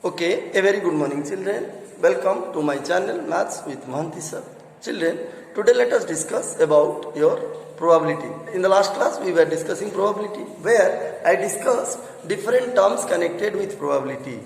Okay, a very good morning children. Welcome to my channel Maths with Mohanty sir. Children, today let us discuss about your probability. In the last class we were discussing probability where I discussed different terms connected with probability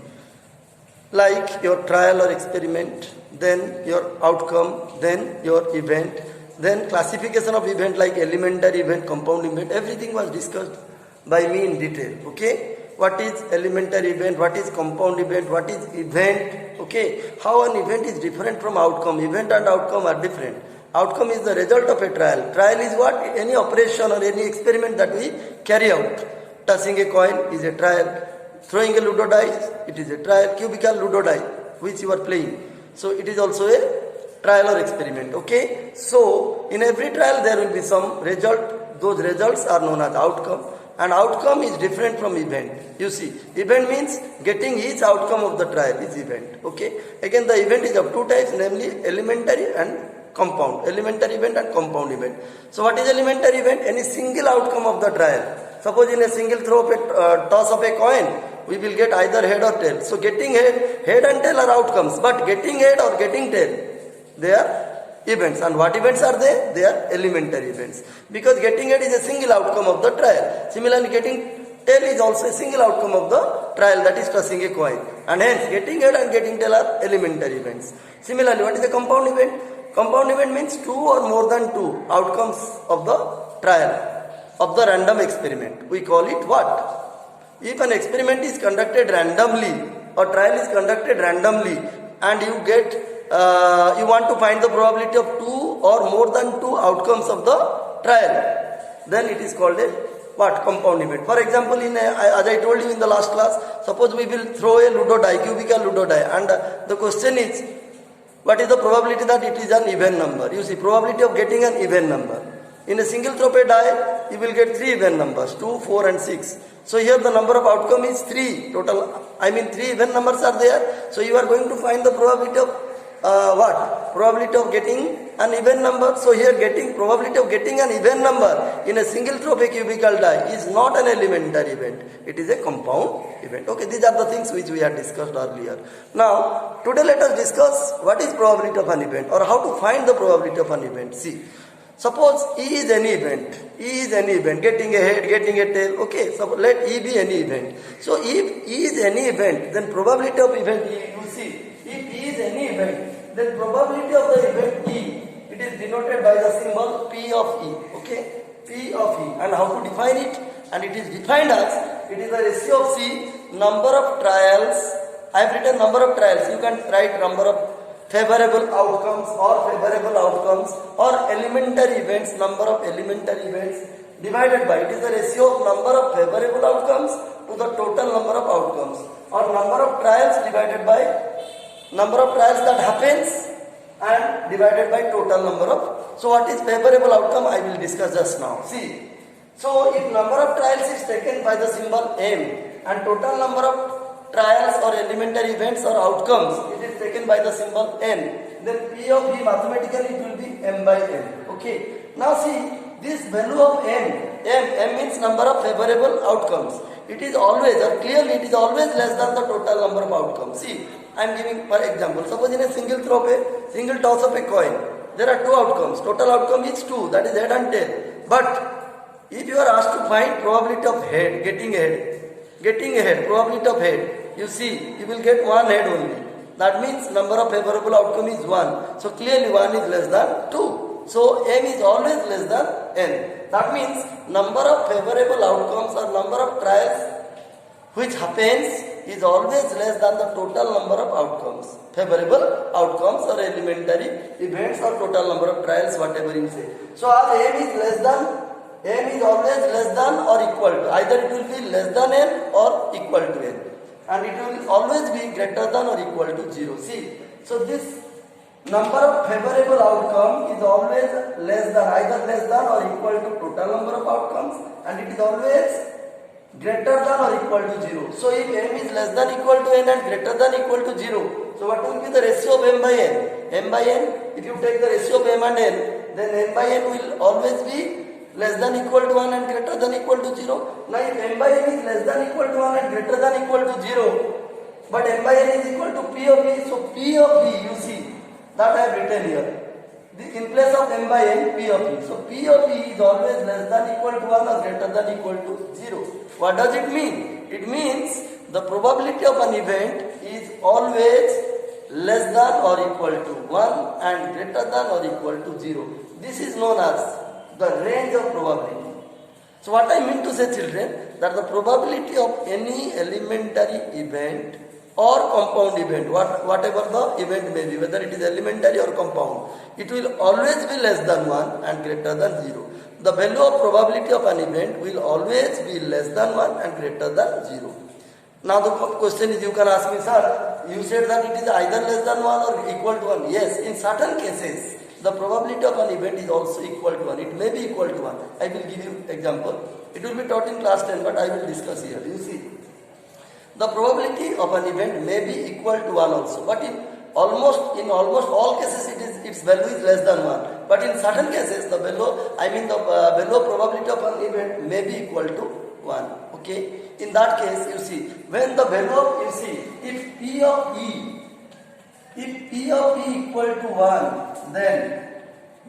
like your trial or experiment, then your outcome, then your event, then classification of event like elementary event, compound event, everything was discussed by me in detail. Okay, what is elementary event, what is compound event, what is event, okay, how an event is different from outcome. Event and outcome are different. Outcome is the result of a trial. Trial is what? Any operation or any experiment that we carry out. Tossing a coin is a trial. Throwing a ludo dice, it is a trial. Cubical ludo dice which you are playing, so it is also a trial or experiment. Okay, so in every trial there will be some result. Those results are known as outcome, and outcome is different from event. You see, event means getting each outcome of the trial is event. Okay, again the event is of two types, namely elementary and compound. Elementary event and compound event. So what is elementary event? Any single outcome of the trial. Suppose in a single throw of a toss of a coin, we will get either head or tail. So getting head and tail are outcomes, but getting head or getting tail, they are events. And what events are they? They are elementary events. Because getting head is a single outcome of the trial. Similarly, getting tail is also a single outcome of the trial, that is tossing a coin. And hence, getting head and getting tail are elementary events. Similarly, what is a compound event? Compound event means two or more than two outcomes of the trial, of the random experiment. We call it what? If an experiment is conducted randomly or trial is conducted randomly and you get, you want to find the probability of two or more than two outcomes of the trial, then it is called a what? Compound event. For example, as I told you in the last class, suppose we will throw a ludo die, cubical ludo die, and the question is, what is the probability that it is an even number? You see, probability of getting an even number. In a single throw die, you will get three even numbers, 2, 4 and 6. So here the number of outcome is 3 total. I mean 3 even numbers are there. So you are going to find the probability of what? Probability of getting an even number. So here probability of getting an even number in a single throw of a cubical die is not an elementary event. It is a compound event. Okay, these are the things which we had discussed earlier. Now, today let us discuss what is probability of an event or how to find the probability of an event. See. Suppose E is any event. E is any event. Getting a head, getting a tail. Okay, so let E be any event. So if E is any event, then probability of event E, you see, if E is any event, then probability of the event E, it is denoted by the symbol P of E. Okay, P of E. And how to define it? And it is defined as, it is the ratio of C, number of trials. I have written number of trials. You can write number of favorable outcomes or elementary events, number of elementary events divided by, it is the ratio of number of favorable outcomes to the total number of outcomes, or number of trials divided by number of trials that happens and divided by total number of. So what is favorable outcome? I will discuss just now. See, so if number of trials is taken by the symbol M and total number of trials or elementary events or outcomes, it is taken by the symbol N, then P of E mathematically it will be M by N. Okay. Now see, this value of M means number of favorable outcomes. It is always, or clearly it is always less than the total number of outcomes. See, I am giving for example, suppose in a single throw of a, single toss of a coin, there are two outcomes. Total outcome is 2, that is head and tail. But if you are asked to find probability of head, getting a head, probability of head, you see, you will get one head only. That means number of favorable outcome is 1. So clearly 1 is less than 2. So M is always less than N. That means number of favorable outcomes or number of trials which happens is always less than the total number of outcomes. Favorable outcomes or elementary events or total number of trials, whatever you say. So as M is less than, M is always less than or equal to, either it will be less than N or equal to N. And it will always be greater than or equal to 0. See, so this number of favorable outcome is always less than, either less than or equal to total number of outcomes, and it is always greater than or equal to 0. So if M is less than equal to N and greater than equal to 0, so what will be the ratio of M by N? M by N, if you take the ratio of M and N, then M by N will always be less than equal to 1 and greater than equal to 0. Now if M by N is less than equal to 1 and greater than equal to 0, but n by n is equal to P of B. So P of B, you see, that I have written here. In place of n by n, P of E. So P of E is always less than equal to 1 or greater than equal to 0. What does it mean? It means the probability of an event is always less than or equal to 1 and greater than or equal to 0. This is known as the range of probability. So what I mean to say, children, that the probability of any elementary event or compound event, whatever the event may be, whether it is elementary or compound, it will always be less than 1 and greater than 0. The value of probability of an event will always be less than 1 and greater than 0. Now the question is, you can ask me, sir, you said that it is either less than 1 or equal to 1. Yes, in certain cases, the probability of an event is also equal to 1. It may be equal to 1. I will give you example. It will be taught in class 10, but I will discuss here. You see, the probability of an event may be equal to 1 also, but in almost all cases its value is less than 1. But in certain cases the value of probability of an event may be equal to 1. Okay, in that case, you see, when the value of, you see, if P of E equal to 1, then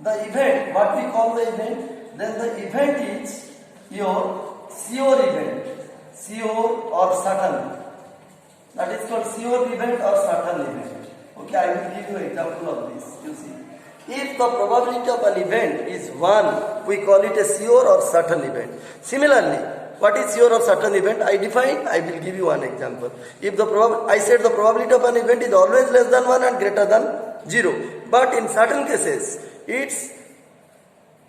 the event, what we call the event, then the event is your sure event, sure or certain. That is called sure event or certain event. Okay, I will give you an example of this. You see, if the probability of an event is 1, we call it a sure or certain event. Similarly, what is sure or certain event? I will give you one example. If I said the probability of an event is always less than 1 and greater than 0. But in certain cases, its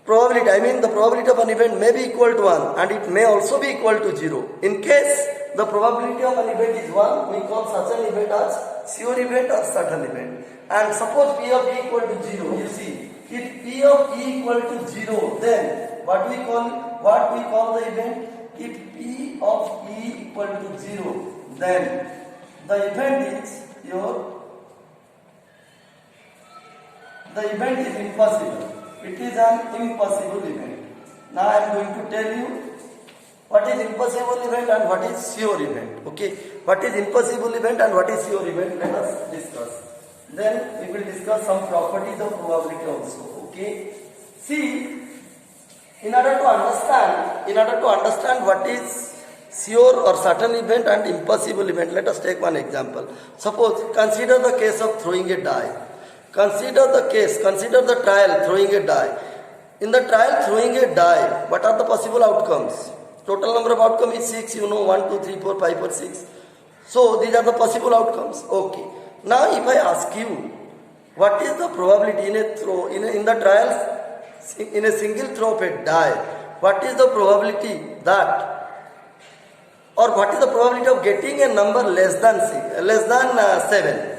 probability, the probability of an event may be equal to 1 and it may also be equal to 0. In case the probability of an event is 1, we call such an event as sure event or certain event. And suppose P of E equal to 0, you see, if P of E equal to 0, then what we call the event? If P of E equal to 0, then the event is impossible. It is an impossible event. Now I am going to tell you what is impossible event and what is sure event. Okay, what is impossible event and what is sure event? Let us discuss. Then we will discuss some properties of probability also. Okay, see, in order to understand what is sure or certain event and impossible event, let us take one example. Suppose, consider the case of throwing a die. Consider the trial throwing a die. In the trial throwing a die, what are the possible outcomes? Total number of outcomes is 6, 1, 2, 3, 4, 5 or 6. So these are the possible outcomes. Okay. Now if I ask you, what is the probability in the trials, in a single throw of a die, what is the probability what is the probability of getting a number less than 7?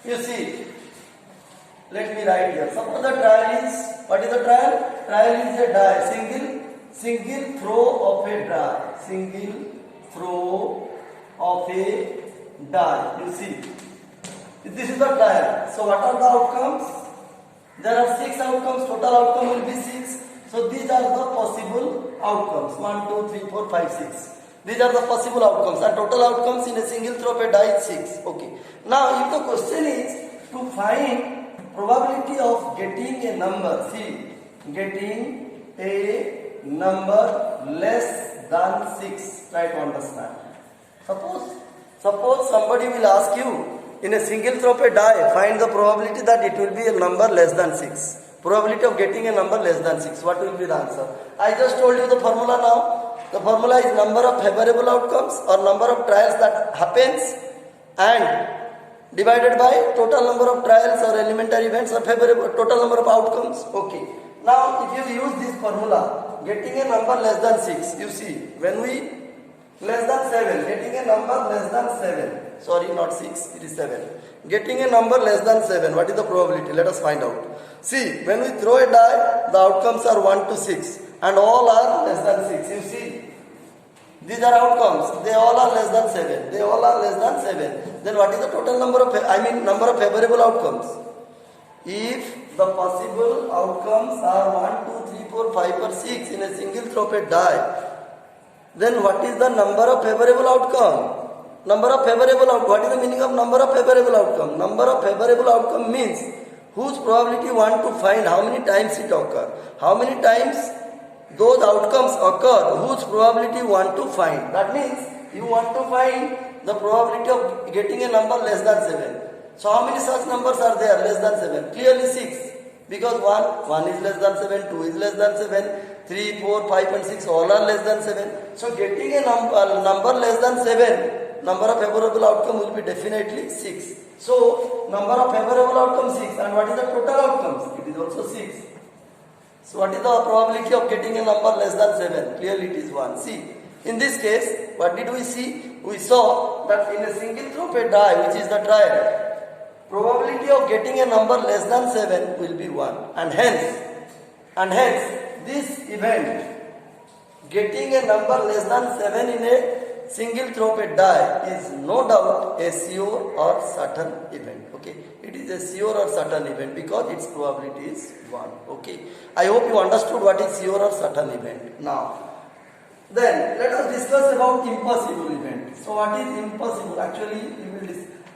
You see, let me write here. Suppose the trial is, what is the trial? Trial is a die, single throw of a die. Single throw of a die. You see, this is the trial. So what are the outcomes? There are 6 outcomes. Total outcome will be 6. So these are the possible outcomes. 1, 2, 3, 4, 5, 6. These are the possible outcomes. And total outcomes in a single throw of a die is 6. Okay. Now if the question is to find probability of getting a number, see, getting a number less than 6, try to understand. Suppose somebody will ask you, in a single throw of a die, find the probability that it will be a number less than 6. Probability of getting a number less than 6. What will be the answer? I just told you the formula now. The formula is number of favorable outcomes or number of trials that happens and divided by total number of trials or elementary events or favorable total number of outcomes. Okay. Now if you use this formula, getting a number less than 6, you see, when we less than 7, getting a number less than 7, sorry, not 6, it is 7. Getting a number less than 7, what is the probability? Let us find out. See, when we throw a die, the outcomes are 1 to 6 and all are less than 6. You see, these are outcomes, they all are less than 7. They all are less than 7. Then what is the total number of, number of favorable outcomes? If the possible outcomes are 1, 2, 3, 4, 5 or 6 in a single throw of a die, then what is the number of favorable outcome? Number of favorable outcome. What is the meaning of number of favorable outcome? Number of favorable outcome means whose probability you want to find, how many times it occur. How many times those outcomes occur, whose probability you want to find. That means you want to find the probability of getting a number less than 7. So how many such numbers are there less than 7? Clearly 6. Because 1 is less than 7, 2 is less than 7, 3, 4, 5 and 6 all are less than 7. So getting a number less than 7, number of favorable outcome will be definitely 6. So number of favorable outcome 6, and what is the total outcomes? It is also 6. So what is the probability of getting a number less than 7? Clearly it is 1. See, in this case, what did we see? We saw that in a single throw of a die, which is the trial, probability of getting a number less than 7 will be 1. And hence, this event, getting a number less than 7 in a single throw of a die, is no doubt a sure or certain event. Okay, it is a sure or certain event because its probability is 1. Okay, I hope you understood what is sure or certain event. Now, then let us discuss about impossible event. So what is impossible? Actually,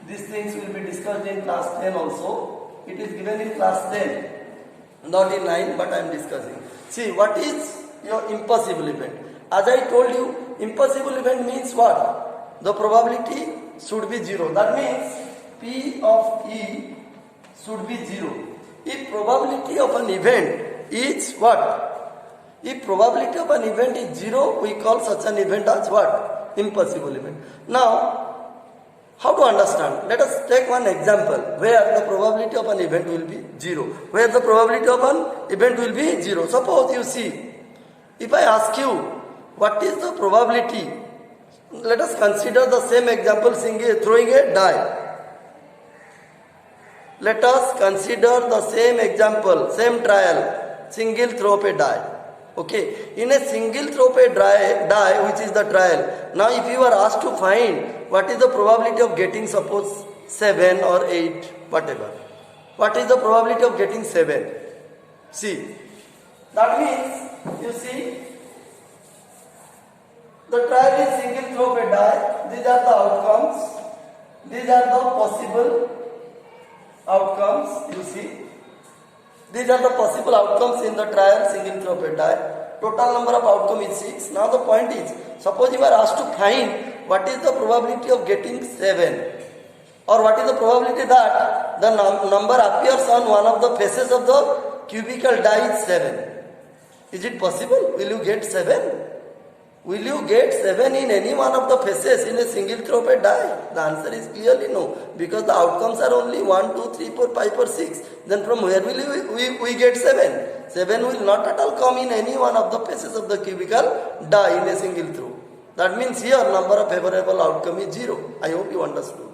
these things will be discussed in class 10 also. It is given in class 10, not in 9, but I am discussing. See, what is your impossible event? As I told you, impossible event means what? The probability should be 0. That means P of E should be 0. If probability of an event is what? If probability of an event is 0, we call such an event as what? Impossible event. Now, how to understand? Let us take one example where the probability of an event will be 0. Where the probability of an event will be 0. Suppose you see, if I ask you, what is the probability? Let us consider the same example, throwing a die. Let us consider the same example, same trial, single throw of a die. Okay, in a single throw of a die, which is the trial. Now if you are asked to find what is the probability of getting, suppose 7 or 8, whatever. What is the probability of getting 7? See, that means, you see, the trial is single throw of a die. These are the outcomes. These are the possible outcomes, you see. These are the possible outcomes in the trial single throw of a die. Total number of outcome is 6. Now the point is, suppose you are asked to find what is the probability of getting 7, or what is the probability that the number appears on one of the faces of the cubical die is 7. Is it possible? Will you get 7? Will you get 7 in any one of the faces in a single throw of a die? The answer is clearly no, because the outcomes are only 1, 2, 3, 4, 5 or 6. Then from where will we get 7? 7 will not at all come in any one of the faces of the cubical die in a single throw. That means here number of favorable outcome is 0. I hope you understood.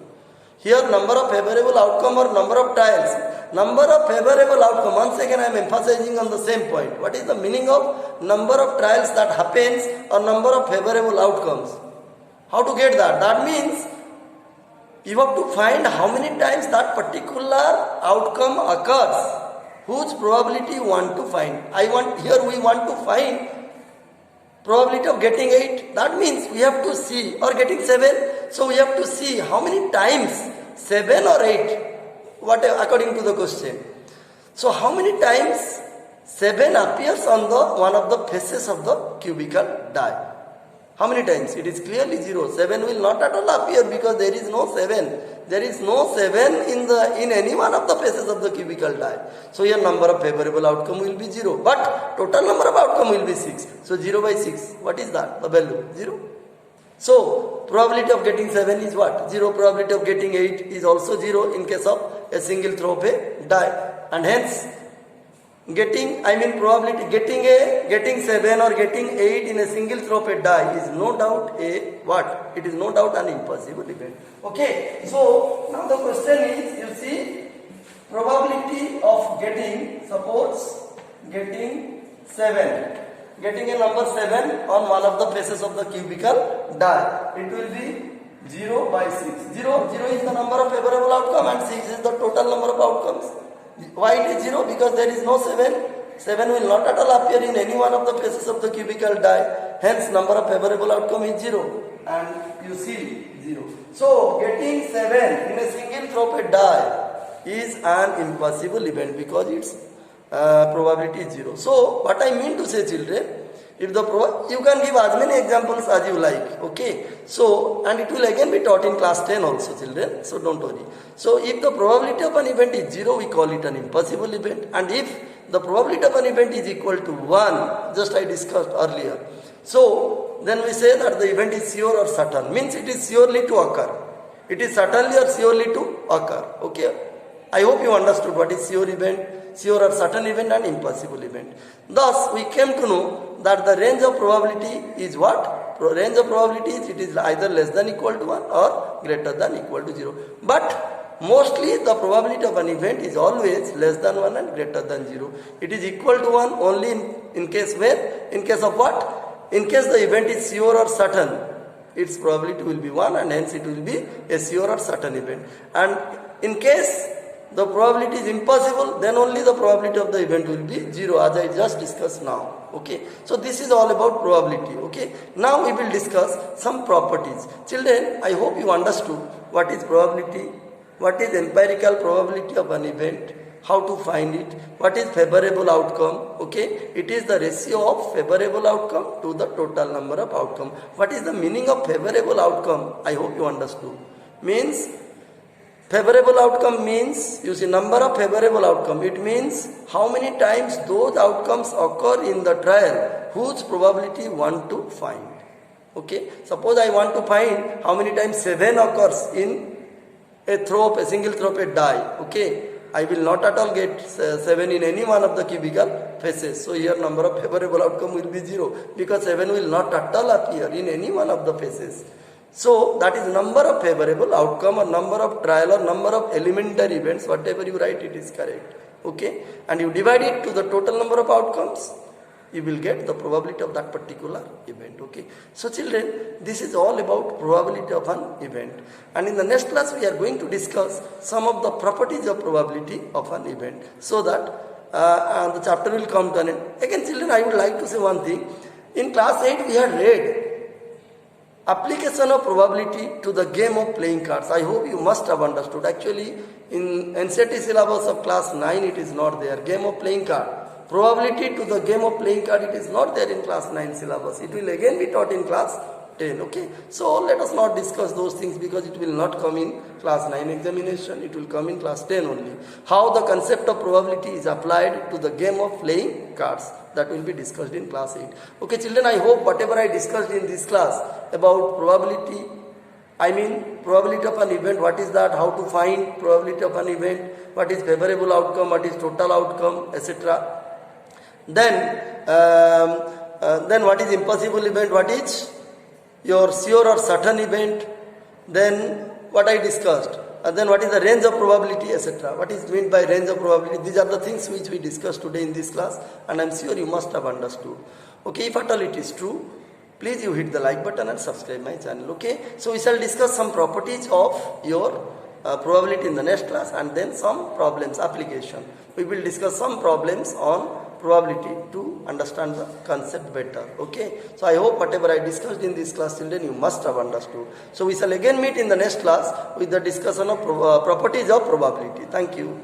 Here number of favorable outcome or number of trials. Number of favorable outcome. Once again I am emphasizing on the same point. What is the meaning of number of trials that happens or number of favorable outcomes? How to get that? That means you have to find how many times that particular outcome occurs, whose probability you want to find. We want to find probability of getting 8. That means we have to see, or getting 7. So we have to see how many times 7 or 8, whatever, according to the question. So how many times 7 appears on the one of the faces of the cubical die? How many times? It is clearly 0. 7 will not at all appear because there is no 7. There is no 7 in any one of the faces of the cubical die. So your number of favorable outcome will be 0. But total number of outcome will be 6. So 0 by 6. What is that? The value? 0. So probability of getting 7 is what? 0. Probability of getting 8 is also 0 in case of a single throw of a die. And hence probability getting 7 or getting 8 in a single throw of a die is no doubt it is no doubt an impossible event. Okay, so now the question is, you see, probability of getting, suppose getting 7, getting a number 7 on one of the faces of the cubical die, it will be 0 by 6. 0 is the number of favorable outcome and 6 is the total number of outcomes. Why it is 0? Because there is no 7. 7 will not at all appear in any one of the faces of the cubical die. Hence number of favorable outcome is 0. And you see 0. So getting 7 in a single throw of a die is an impossible event because its probability is 0. So what I mean to say, children, if the you can give as many examples as you like, okay? So, and it will again be taught in class 10 also, children, so don't worry. So if the probability of an event is 0, we call it an impossible event, and if the probability of an event is equal to 1, just I discussed earlier, so then we say that the event is sure or certain, means it is surely to occur. It is certainly or surely to occur, okay? I hope you understood what is sure event, sure or certain event, and impossible event. Thus, we came to know that the range of probability is what? Range of probability is it is either less than equal to 1 or greater than equal to 0. But mostly the probability of an event is always less than 1 and greater than 0. It is equal to 1 only in case where? In case of what? In case the event is sure or certain, its probability will be 1 and hence it will be a sure or certain event. And in case the probability is impossible, then only the probability of the event will be 0, as I just discussed now. Okay, so this is all about probability. Okay, now we will discuss some properties. Children, I hope you understood what is probability, what is empirical probability of an event, how to find it, what is favorable outcome. Okay, it is the ratio of favorable outcome to the total number of outcome. What is the meaning of favorable outcome? I hope you understood. Means favorable outcome means, you see, number of favorable outcome. It means how many times those outcomes occur in the trial whose probability want to find. Okay, suppose I want to find how many times 7 occurs in a single throw of a die. Okay, I will not at all get 7 in any one of the cubical faces. So here number of favorable outcome will be 0 because 7 will not at all appear in any one of the faces. So that is number of favorable outcome or number of trial or number of elementary events, whatever you write it is correct. Okay, and you divide it to the total number of outcomes, you will get the probability of that particular event. Okay, so children, this is all about probability of an event, and in the next class we are going to discuss some of the properties of probability of an event, so that the chapter will come to an end. Again, children, I would like to say one thing. In class 8 we had read application of probability to the game of playing cards. I hope you must have understood. Actually, in NCERT syllabus of class 9 it is not there. Game of playing card. Probability to the game of playing card, it is not there in class 9 syllabus. It will again be taught in class 10. Okay. So let us not discuss those things because it will not come in class 9 examination. It will come in class 10 only. How the concept of probability is applied to the game of playing cards, that will be discussed in class 8. Okay, children, I hope whatever I discussed in this class about probability, I mean probability of an event, what is that, how to find probability of an event, what is favorable outcome, what is total outcome, etc. Then what is impossible event, what is your sure or certain event, then what I discussed, and then what is the range of probability, etc. What is meant by range of probability? These are the things which we discussed today in this class, and I am sure you must have understood. Okay, if at all it is true, please you hit the like button and subscribe my channel. Okay, so we shall discuss some properties of your probability in the next class, and then some problems application. We will discuss some problems on probability to understand the concept better. Okay, so I hope whatever I discussed in this class, children, you must have understood. So we shall again meet in the next class with the discussion of properties of probability. Thank you.